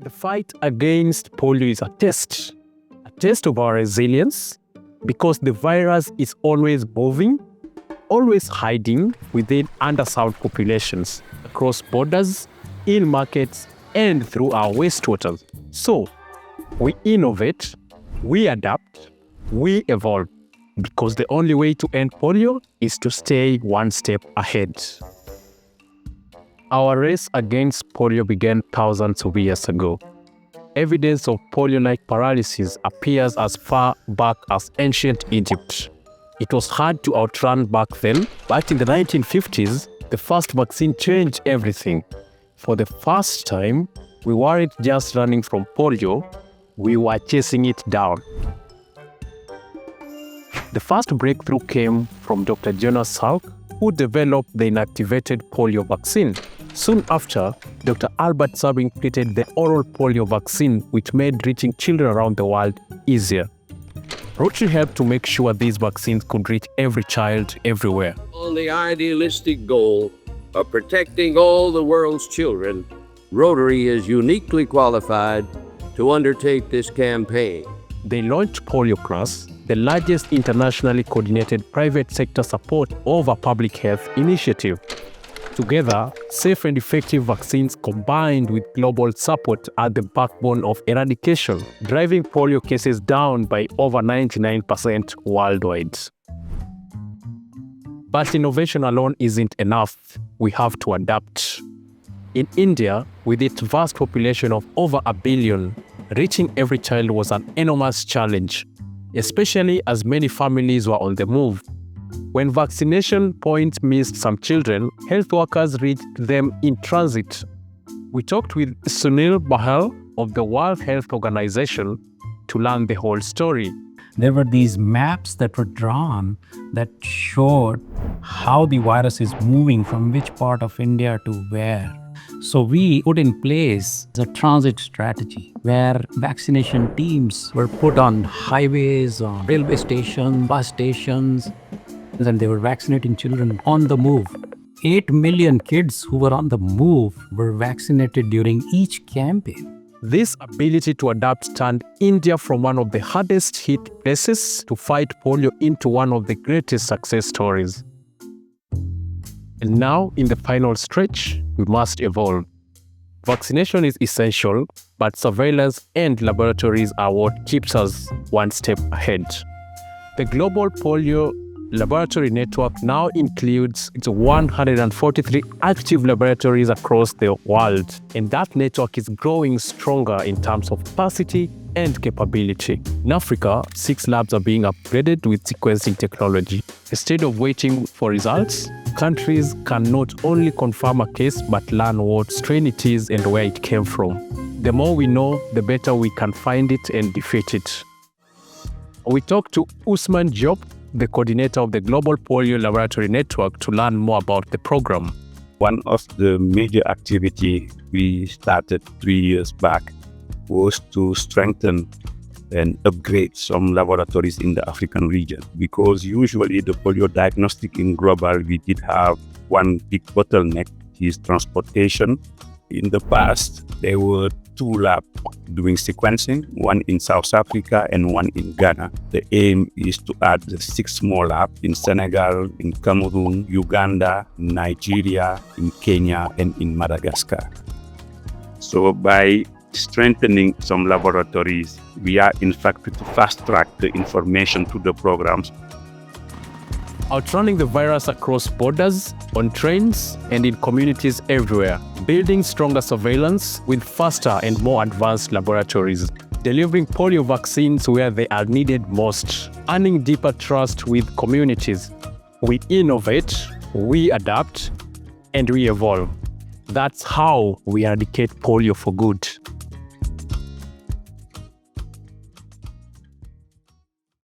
The fight against polio is a test of our resilience, because the virus is always moving, always hiding within underserved populations, across borders, in markets, and through our wastewater. So, we innovate, we adapt, we evolve, because the only way to end polio is to stay one step ahead. Our race against polio began thousands of years ago. Evidence of polio-like paralysis appears as far back as ancient Egypt. It was hard to outrun back then, but in the 1950s, the first vaccine changed everything. For the first time, we weren't just running from polio, we were chasing it down. The first breakthrough came from Dr. Jonas Salk, who developed the inactivated polio vaccine. Soon after, Dr. Albert Sabin created the oral polio vaccine, which made reaching children around the world easier. Rotary helped to make sure these vaccines could reach every child everywhere. On the idealistic goal of protecting all the world's children, Rotary is uniquely qualified to undertake this campaign. They launched Polio Plus, the largest internationally coordinated private sector support of a public health initiative. Together, safe and effective vaccines combined with global support are the backbone of eradication, driving polio cases down by over 99% worldwide. But innovation alone isn't enough. We have to adapt. In India, with its vast population of over 1 billion, reaching every child was an enormous challenge, especially as many families were on the move. When vaccination points missed some children, health workers reached them in transit. We talked with Sunil Bahal of the World Health Organization to learn the whole story. There were these maps that were drawn that showed how the virus is moving from which part of India to where. So we put in place a transit strategy where vaccination teams were put on highways, on railway stations, bus stations, and they were vaccinating children on the move. 8 million kids who were on the move were vaccinated during each campaign. This ability to adapt turned India from one of the hardest hit places to fight polio into one of the greatest success stories. And now, in the final stretch, we must evolve. Vaccination is essential, but surveillance and laboratories are what keeps us one step ahead. The Global Polio Laboratory Network now includes 143 active laboratories across the world, and that network is growing stronger in terms of capacity and capability. In Africa, 6 labs are being upgraded with sequencing technology. Instead of waiting for results, countries can not only confirm a case but learn what strain it is and where it came from. The more we know, the better we can find it and defeat it. We talked to Usman Diop, the coordinator of the Global Polio Laboratory Network, to learn more about the program. One of the major activities we started 3 years back was to strengthen and upgrade some laboratories in the African region, because usually the polio diagnostic in global, we did have one big bottleneck, is transportation. In the past, there were 2 labs doing sequencing, one in South Africa and one in Ghana. The aim is to add 6 more labs in Senegal, in Cameroon, Uganda, Nigeria, in Kenya, and in Madagascar. So by strengthening some laboratories, we are in fact to fast track the information to the programs. Outrunning the virus across borders, on trains, and in communities everywhere. Building stronger surveillance with faster and more advanced laboratories. Delivering polio vaccines where they are needed most. Earning deeper trust with communities. We innovate, we adapt, and we evolve. That's how we eradicate polio for good.